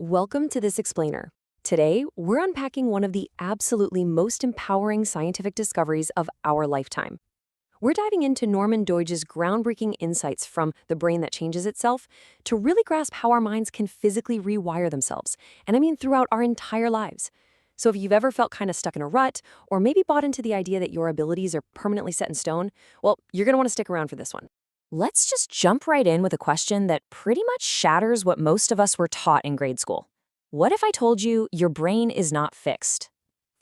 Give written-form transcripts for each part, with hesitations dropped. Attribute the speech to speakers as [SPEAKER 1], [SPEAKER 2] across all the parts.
[SPEAKER 1] Welcome to This Explainer. Today, we're unpacking one of the absolutely most empowering scientific discoveries of our lifetime. We're diving into Norman Doidge's groundbreaking insights from the brain that changes itself to really grasp how our minds can physically rewire themselves, and I mean throughout our entire lives. So if you've ever felt kind of stuck in a rut, or maybe bought into the idea that your abilities are permanently set in stone, well, you're going to want to stick around for this one. Let's just jump right in with a question that pretty much shatters what most of us were taught in grade school. What if I told you your brain is not fixed?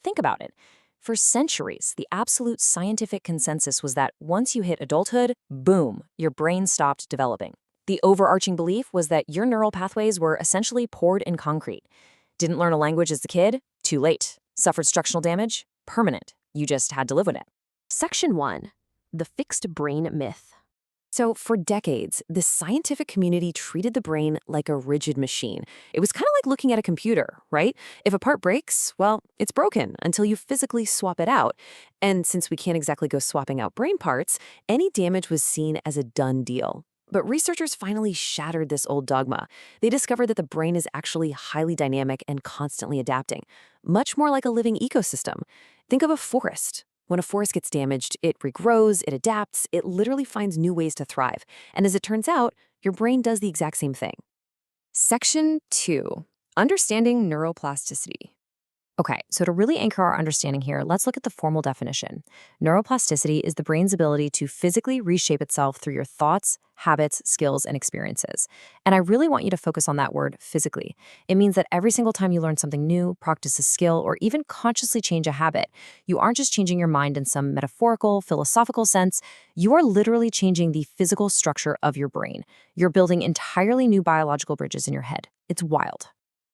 [SPEAKER 1] Think about it. For centuries, the absolute scientific consensus was that once you hit adulthood, boom, your brain stopped developing. The overarching belief was that your neural pathways were essentially poured in concrete. Didn't learn a language as a kid? Too late. Suffered structural damage? Permanent. You just had to live with it. Section 1. The fixed brain myth. So for decades, the scientific community treated the brain like a rigid machine. It was kind of like looking at a computer, right? If a part breaks, well, it's broken until you physically swap it out. And since we can't exactly go swapping out brain parts, any damage was seen as a done deal. But researchers finally shattered this old dogma. They discovered that the brain is actually highly dynamic and constantly adapting, much more like a living ecosystem. Think of a forest. When a forest gets damaged, it regrows, it adapts, it literally finds new ways to thrive. And as it turns out, your brain does the exact same thing. Section 2. Understanding neuroplasticity. Okay, so to really anchor our understanding here, let's look at the formal definition. Neuroplasticity is the brain's ability to physically reshape itself through your thoughts, habits, skills, and experiences. And I really want you to focus on that word, physically. It means that every single time you learn something new, practice a skill, or even consciously change a habit, you aren't just changing your mind in some metaphorical, philosophical sense. You are literally changing the physical structure of your brain. You're building entirely new biological bridges in your head. It's wild.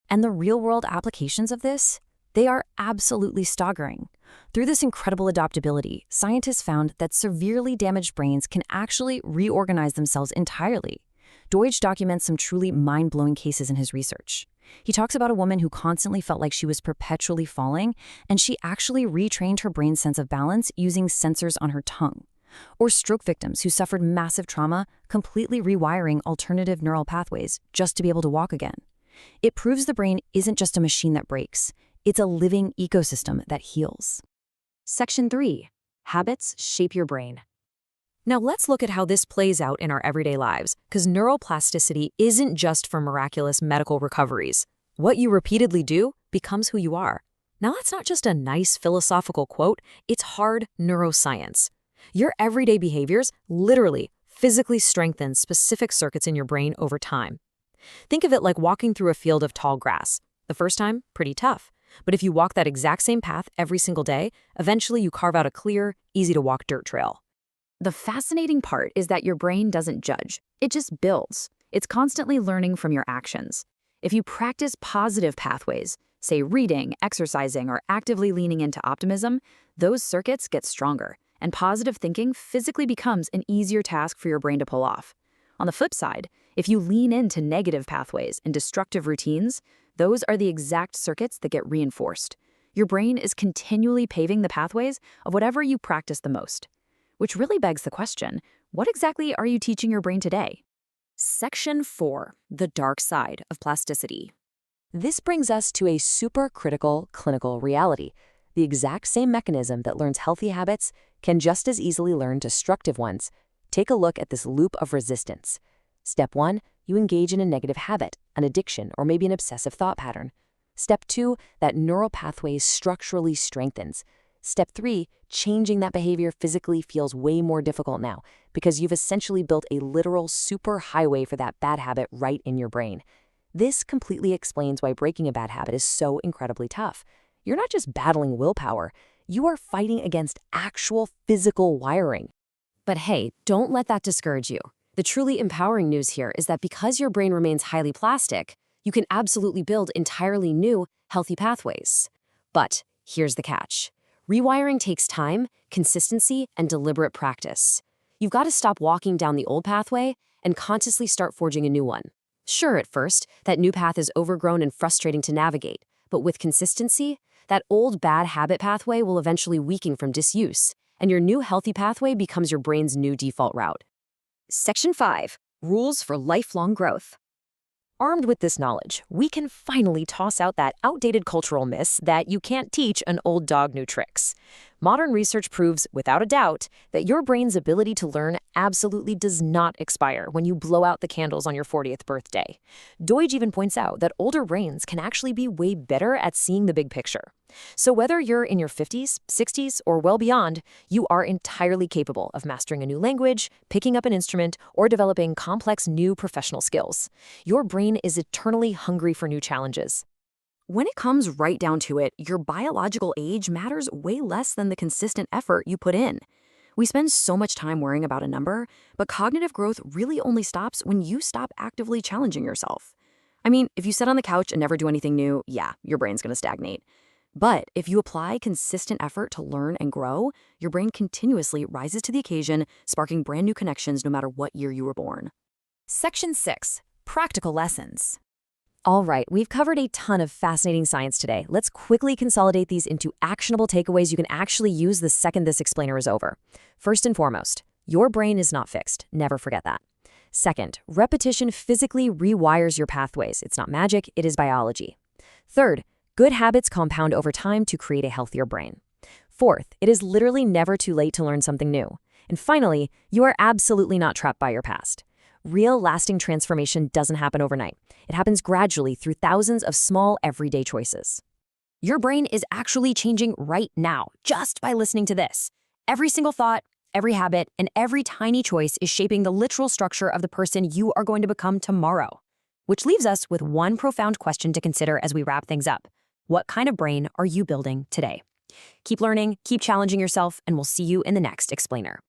[SPEAKER 1] And the real-world applications of this? They are absolutely staggering. Through this incredible adaptability, scientists found that severely damaged brains can actually reorganize themselves entirely. Doidge documents some truly mind-blowing cases in his research. He talks about a woman who constantly felt like she was perpetually falling, and she actually retrained her brain's sense of balance using sensors on her tongue. Or stroke victims who suffered massive trauma, completely rewiring alternative neural pathways just to be able to walk again. It proves the brain isn't just a machine that breaks. It's a living ecosystem that heals. Section 3. Habits shape your brain. Now let's look at how this plays out in our everyday lives, because neuroplasticity isn't just for miraculous medical recoveries. What you repeatedly do becomes who you are. Now that's not just a nice philosophical quote, it's hard neuroscience. Your everyday behaviors literally, physically strengthen specific circuits in your brain over time. Think of it like walking through a field of tall grass. The first time, pretty tough. But if you walk that exact same path every single day, eventually you carve out a clear, easy-to-walk dirt trail. The fascinating part is that your brain doesn't judge. It just builds. It's constantly learning from your actions. If you practice positive pathways, say reading, exercising, or actively leaning into optimism, those circuits get stronger, and positive thinking physically becomes an easier task for your brain to pull off. On the flip side, if you lean into negative pathways and destructive routines, those are the exact circuits that get reinforced. Your brain is continually paving the pathways of whatever you practice the most. Which really begs the question, what exactly are you teaching your brain today? Section 4. The dark side of plasticity. This brings us to a supercritical clinical reality. The exact same mechanism that learns healthy habits can just as easily learn destructive ones. Take a look at this loop of resistance. Step 1. You engage in a negative habit, an addiction, or maybe an obsessive thought pattern. Step 2, that neural pathway structurally strengthens. Step 3, changing that behavior physically feels way more difficult now because you've essentially built a literal superhighway for that bad habit right in your brain. This completely explains why breaking a bad habit is so incredibly tough. You're not just battling willpower, you are fighting against actual physical wiring. But hey, don't let that discourage you. The truly empowering news here is that because your brain remains highly plastic, you can absolutely build entirely new, healthy pathways. But here's the catch. Rewiring takes time, consistency, and deliberate practice. You've got to stop walking down the old pathway and consciously start forging a new one. Sure, at first, that new path is overgrown and frustrating to navigate, but with consistency, that old bad habit pathway will eventually weaken from disuse, and your new healthy pathway becomes your brain's new default route. Section 5. Rules for lifelong growth. Armed with this knowledge, we can finally toss out that outdated cultural myth that you can't teach an old dog new tricks. Modern research proves, without a doubt, that your brain's ability to learn absolutely does not expire when you blow out the candles on your 40th birthday. Doidge even points out that older brains can actually be way better at seeing the big picture. So whether you're in your 50s, 60s, or well beyond, you are entirely capable of mastering a new language, picking up an instrument, or developing complex new professional skills. Your brain is eternally hungry for new challenges. When it comes right down to it, your biological age matters way less than the consistent effort you put in. We spend so much time worrying about a number, but cognitive growth really only stops when you stop actively challenging yourself. I mean, if you sit on the couch and never do anything new, yeah, your brain's going to stagnate. But if you apply consistent effort to learn and grow, your brain continuously rises to the occasion, sparking brand new connections no matter what year you were born.
[SPEAKER 2] Section 6. Practical Lessons.
[SPEAKER 1] All right, we've covered a ton of fascinating science today. Let's quickly consolidate these into actionable takeaways you can actually use the second this explainer is over. First and foremost, your brain is not fixed. Never forget that. Second, repetition physically rewires your pathways. It's not magic, it is biology. Third, good habits compound over time to create a healthier brain. Fourth, it is literally never too late to learn something new. And finally, you are absolutely not trapped by your past. Real, lasting transformation doesn't happen overnight. It happens gradually through thousands of small, everyday choices. Your brain is actually changing right now, just by listening to this. Every single thought, every habit, and every tiny choice is shaping the literal structure of the person you are going to become tomorrow. Which leaves us with one profound question to consider as we wrap things up. What kind of brain are you building today? Keep learning, keep challenging yourself, and we'll see you in the next explainer.